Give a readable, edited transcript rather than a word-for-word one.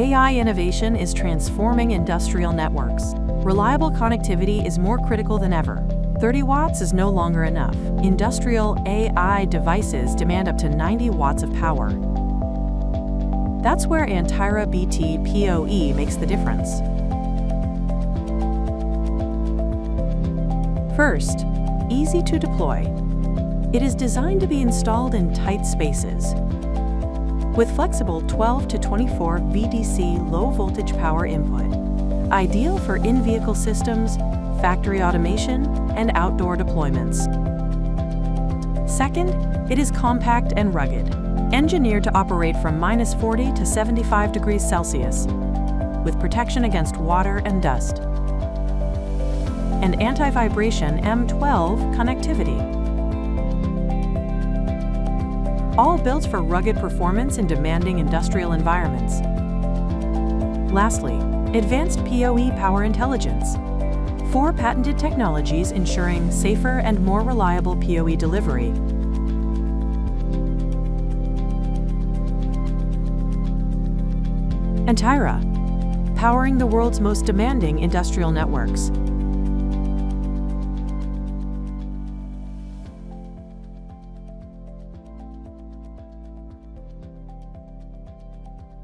AI innovation is transforming industrial networks. Reliable connectivity is more critical than ever. 30 watts is no longer enough. Industrial AI devices demand up to 90 watts of power. That's where Antaira BT PoE makes the difference. First, easy to deploy. It is designed to be installed in tight spaces. With flexible 12 to 24 VDC low-voltage power input, ideal for in-vehicle systems, factory automation, and outdoor deployments. Second, it is compact and rugged, engineered to operate from -40 to 75 degrees Celsius, with protection against water and dust, and anti-vibration M12 connectivity. All built for rugged performance in demanding industrial environments. Lastly, advanced PoE power intelligence. 4 patented technologies ensuring safer and more reliable PoE delivery. Antaira, powering the world's most demanding industrial networks.